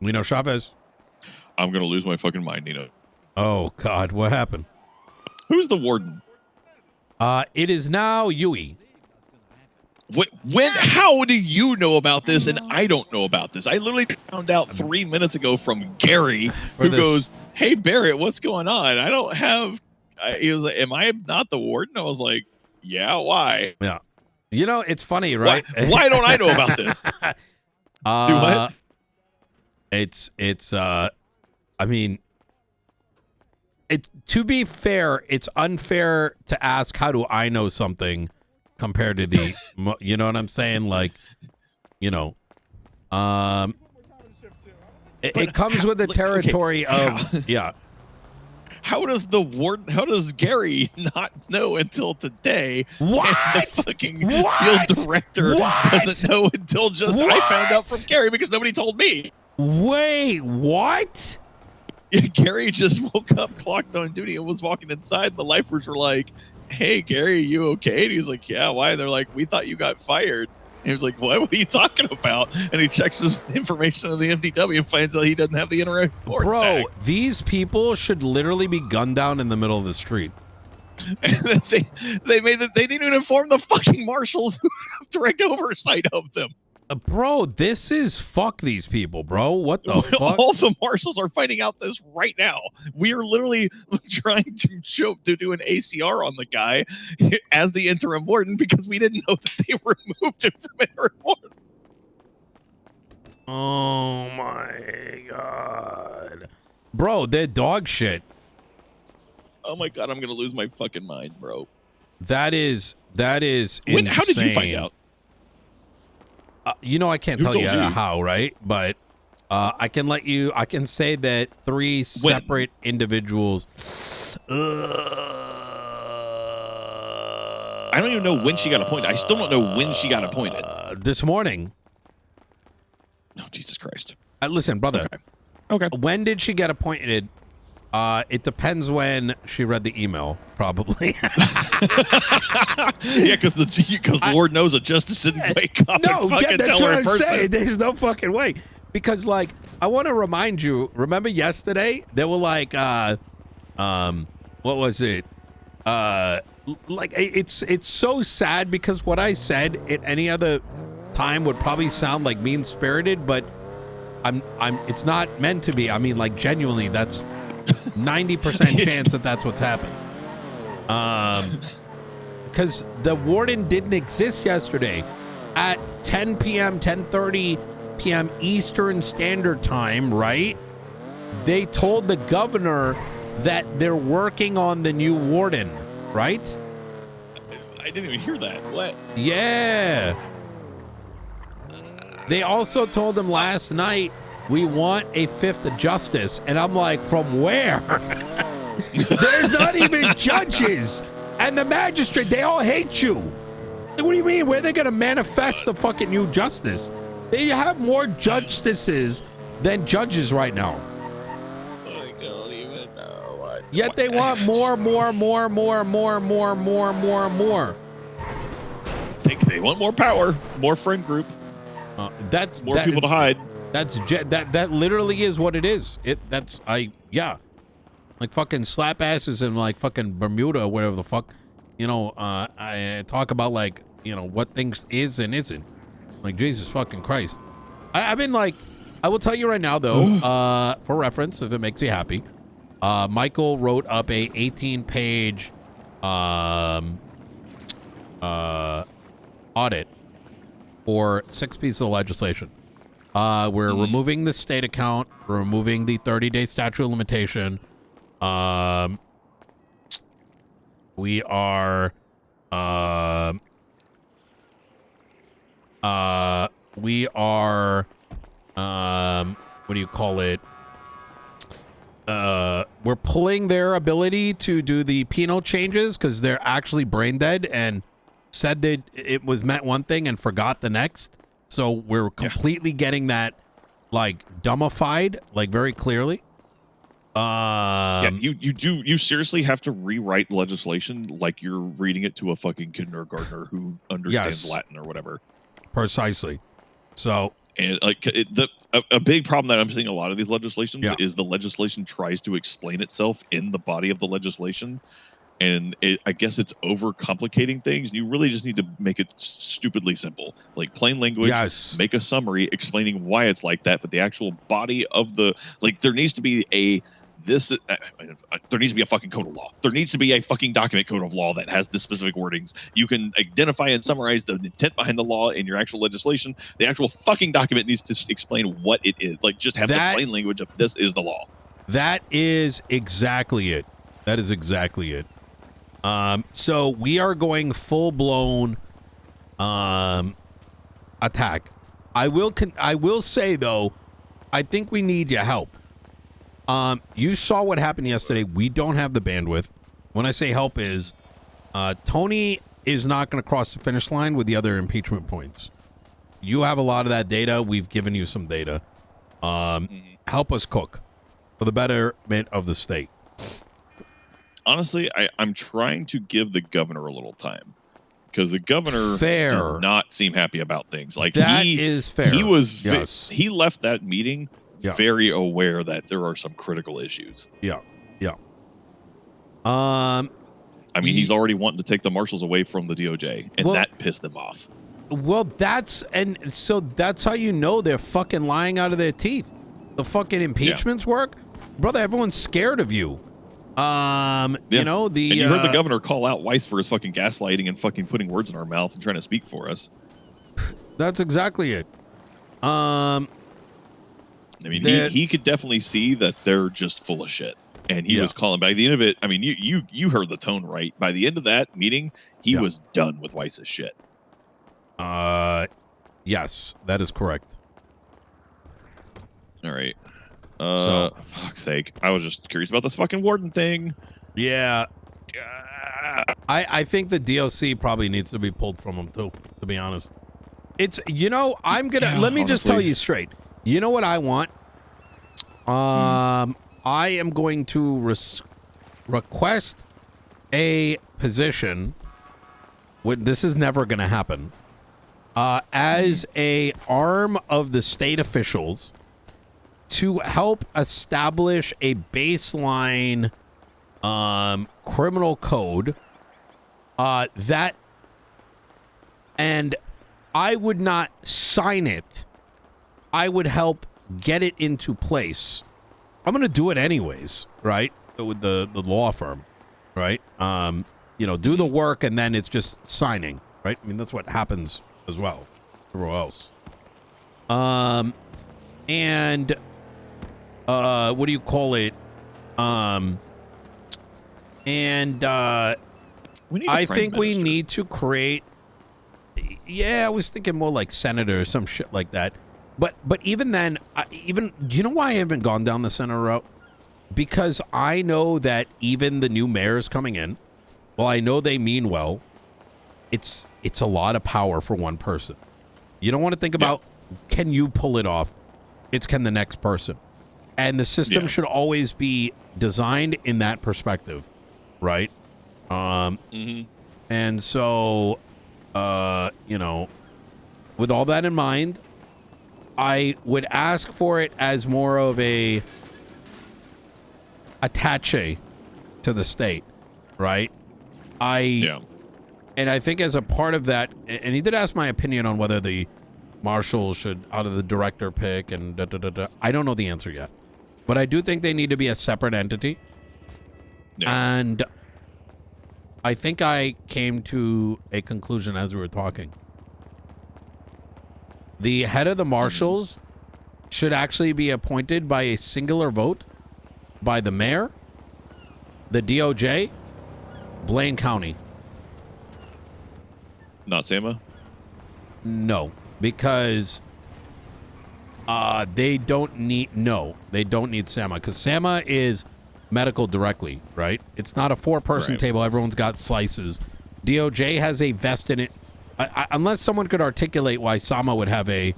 Nino Chavez. I'm gonna lose my fucking mind, Nino. Oh God, what happened? Who's the warden? It is now Yui. When? How do you know about this and I don't know about this? I literally found out 3 minutes ago from Gary, who goes, "Hey Barrett, what's going on? I don't have." He was like, "Am I not the warden?" I was like, "Yeah, why?" Yeah. You know, it's funny, right? Why don't I know about this? Do what? It's I mean, to be fair, it's unfair to ask how do I know something compared to the you know what I'm saying? Like, you know, it comes with the territory of yeah. How does the warden? How does Gary not know until today? What? And the fucking field director doesn't know until just I found out from Gary because nobody told me. Wait, what? Yeah, Gary just woke up, clocked on duty, and was walking inside. The lifers were like, "Hey, Gary, you okay?" And he was like, "Yeah, why?" And they're like, "We thought you got fired." And he was like, "What are you talking about?" And he checks his information on the MDW and finds out he doesn't have the interim report tag. These people should literally be gunned down in the middle of the street. And they didn't even inform the fucking marshals who have direct oversight of them. Bro, this is fuck these people, bro. What the fuck? All the marshals are finding out this right now. We are literally trying to do an ACR on the guy as the interim warden because we didn't know that they removed him from interim warden. Oh my God. Bro, they're dog shit. Oh my God, I'm gonna lose my fucking mind, bro. That is insane. How did you find out? You know, I can't tell you how, right? But I can say that 3 separate individuals. I don't even know when she got appointed. I still don't know when she got appointed. This morning. Oh, Jesus Christ. Listen, brother. Okay. When did she get appointed? It depends when she read the email, probably. Yeah, because Lord knows a justice didn't wake up and fucking tell her in person. Saying. There's no fucking way. Because, like, I want to remind you, remember yesterday? They were like, what was it? Like, it's so sad because what I said at any other time would probably sound like mean-spirited, but it's not meant to be. I mean, like, genuinely, that's 90% chance that that's what's happened. Because the warden didn't exist yesterday at 10 p.m., 10:30 p.m. Eastern Standard Time, right? They told the governor that they're working on the new warden, right? I didn't even hear that. What? Yeah. They also told him last night, we want a 5th justice. And I'm like, from where? There's not even judges. And the magistrate, they all hate you. What do you mean? Where are they going to manifest the fucking new justice? They have more justices than judges right now. I don't even know what. Yet they want more. They want more power, more friend group. That's more people to hide. That literally is what it is. Yeah. Like fucking slap asses in like fucking Bermuda or whatever the fuck. You know, I talk about like, you know, what things is and isn't. Like, Jesus fucking Christ. I've been like, I will tell you right now though, for reference, if it makes you happy, Michael wrote up a 18-page audit for 6 pieces of legislation. We're removing the state account, we're removing the 30-day statute of limitation. We are what do you call it? We're pulling their ability to do the penal changes because they're actually brain dead and said that it was meant one thing and forgot the next. So we're completely getting that like dumbified, like very clearly. You seriously have to rewrite legislation like you're reading it to a fucking kindergartner who understands Latin or whatever. Precisely. So And like a big problem that I'm seeing a lot of these legislations is the legislation tries to explain itself in the body of the legislation, and I guess it's overcomplicating things. And you really just need to make it stupidly simple, like plain language. Yes. Make a summary explaining why it's like that, but the actual body of the there needs to be there needs to be a fucking code of law. There needs to be a fucking document code of law that has the specific wordings. You can identify and summarize the intent behind the law in your actual legislation. The actual fucking document needs to explain what it is. Like, just have the plain language of this is the law. That is exactly it. That is exactly it. So we are going full blown attack. I will say though, I think we need your help. You saw what happened yesterday. We don't have the bandwidth. When I say help is, Tony is not going to cross the finish line with the other impeachment points. You have a lot of that data. We've given you some data. Help us cook for the betterment of the state. Honestly, I'm trying to give the governor a little time, because the governor did not seem happy about things. Like, that is fair. He was he left that meeting very aware that there are some critical issues. Yeah. I mean, he's already wanting to take the marshals away from the DOJ, and that pissed them off. Well, that's how you know they're fucking lying out of their teeth. The fucking impeachments work, brother. Everyone's scared of you. You know, and you heard the governor call out Weiss for his fucking gaslighting and fucking putting words in our mouth and trying to speak for us. That's exactly it. I mean, he could definitely see that they're just full of shit, and he was calling. By the end of it, I mean, you heard the tone, right? By the end of that meeting, he was done with Weiss's shit. Yes, that is correct. All right. Fuck's sake, I was just curious about this fucking warden thing. Yeah. I think the DOC probably needs to be pulled from him too, to be honest. It's, I'm gonna let me just tell you straight. You know what I want? I am going to request a position. This is never going to happen. As a arm of the state officials to help establish a baseline criminal code that, and I would not sign it. I would help get it into place. I'm going to do it anyways, right? With the law firm, right? Do the work and then it's just signing, right? I mean, that's what happens as well. Everywhere else. And what do you call it? I think we need to create. Yeah, I was thinking more like senator or some shit like that. But even then, do you know why I haven't gone down the senator route? Because I know that even the new mayors coming in, well, I know they mean well. It's a lot of power for one person. You don't want to think about, can you pull it off? It's can the next person. And the system should always be designed in that perspective, right? And so, with all that in mind, I would ask for it as more of a attaché to the state, right? And I think as a part of that, and he did ask my opinion on whether the marshals should out of the director pick and I don't know the answer yet, but I do think they need to be a separate entity. And I think I came to a conclusion as we were talking. The head of the marshals should actually be appointed by a singular vote by the mayor, the DOJ, Blaine County. Not Sama? No, because they don't need Sama, because Sama is medical directly, right? It's not a four-person table. Everyone's got slices. DOJ has a vested unless someone could articulate why Sama would have a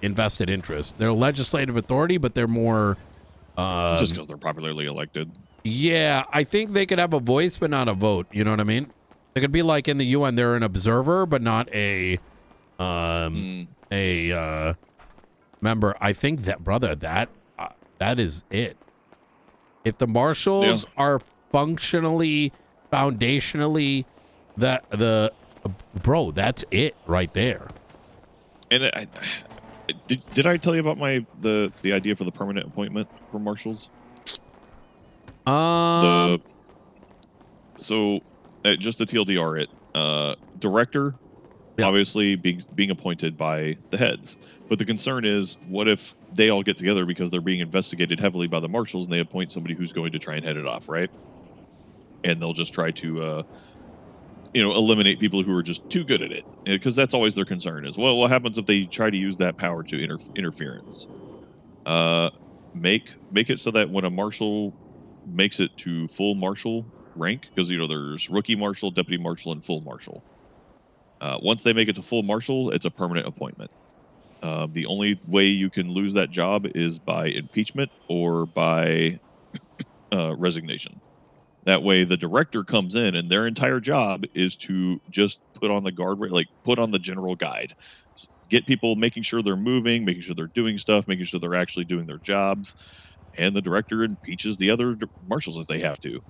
invested interest. They're a legislative authority, but they're more just because they're popularly elected. Yeah, I think they could have a voice but not a vote. You know what I mean? They could be like in the UN, they're an observer but not a a member. I think that, brother, that is it. If the marshals are functionally, foundationally, bro, that's it right there. And did I tell you about the idea for the permanent appointment for marshals? So just the TLDR, director, obviously being appointed by the heads. But the concern is, what if they all get together because they're being investigated heavily by the marshals and they appoint somebody who's going to try and head it off, right? And they'll just try to, eliminate people who are just too good at it. Because that's always their concern is, well, what happens if they try to use that power to interference? Make it so that when a marshal makes it to full marshal rank, because, there's rookie marshal, deputy marshal, and full marshal. Once they make it to full marshal, it's a permanent appointment. The only way you can lose that job is by impeachment or by resignation. That way, the director comes in, and their entire job is to just put on the guardrail, like put on the general guide, get people, making sure they're moving, making sure they're doing stuff, making sure they're actually doing their jobs, and the director impeaches the other marshals if they have to.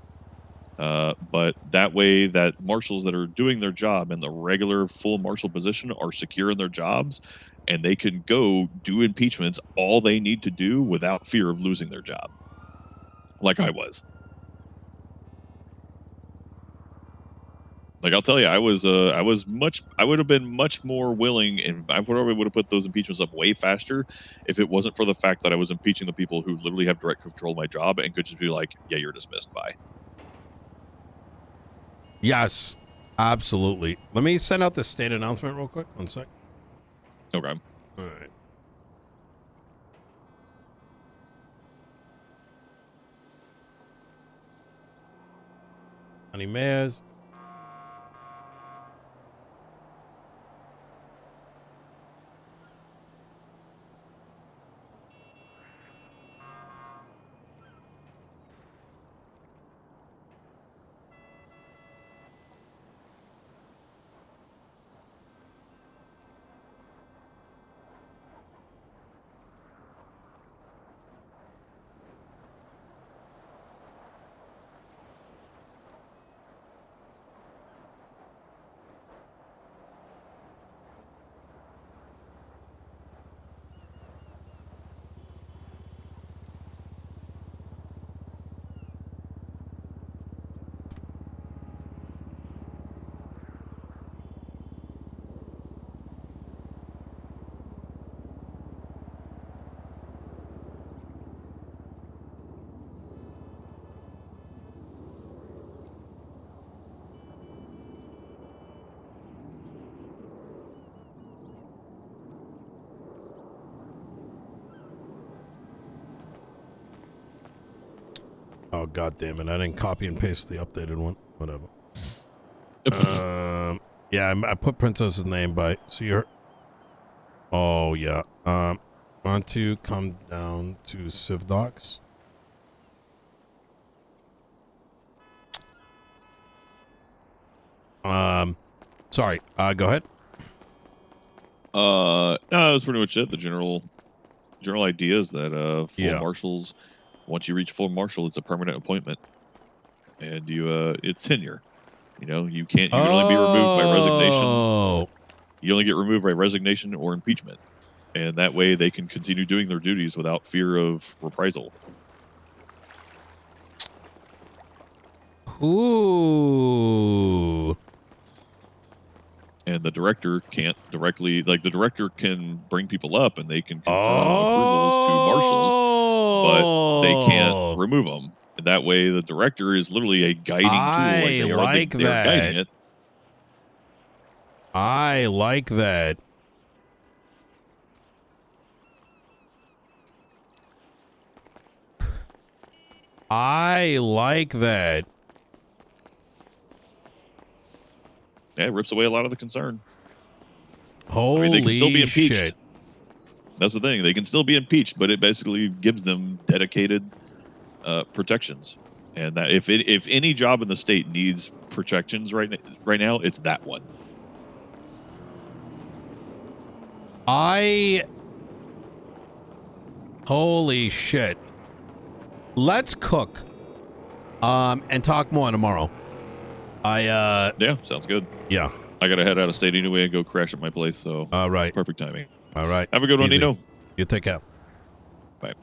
But that way, that marshals that are doing their job in the regular full marshal position are secure in their jobs, and they can go do impeachments all they need to do without fear of losing their job, like I was. Like, I'll tell you, I would have been much more willing, and I probably would have put those impeachments up way faster if it wasn't for the fact that I was impeaching the people who literally have direct control of my job and could just be like, yeah, you're dismissed, bye. Yes, absolutely. Let me send out the state announcement real quick. 1 sec. Okay. All right. Honey Mayors. Oh, God damn it. I didn't copy and paste the updated one. Whatever. Yeah, I put Princess's name by. So you're. Oh, yeah. Want to come down to Civ Docs? Sorry. Go ahead. No, that was pretty much it. The general idea is that full marshals, once you reach full marshal, it's a permanent appointment, and it's tenure. You only be removed by resignation. You only get removed by resignation or impeachment, and that way they can continue doing their duties without fear of reprisal. Ooh. And the director can't directly, the director can bring people up and they can confer approvals to marshals, but they can't remove them. And that way, the director is literally a guiding tool. They're guiding it. I like that. I like that. Yeah, it rips away a lot of the concern. Holy they can still be impeached. Shit. That's the thing. They can still be impeached, but it basically gives them dedicated protections. And that if any job in the state needs protections right now, it's that one. Holy shit. Let's cook. And talk more tomorrow. Yeah, sounds good. Yeah. I gotta head out of state anyway and go crash at my place, so All right. perfect timing. All right. Have a good one, Easy. Nino. You take care. Bye.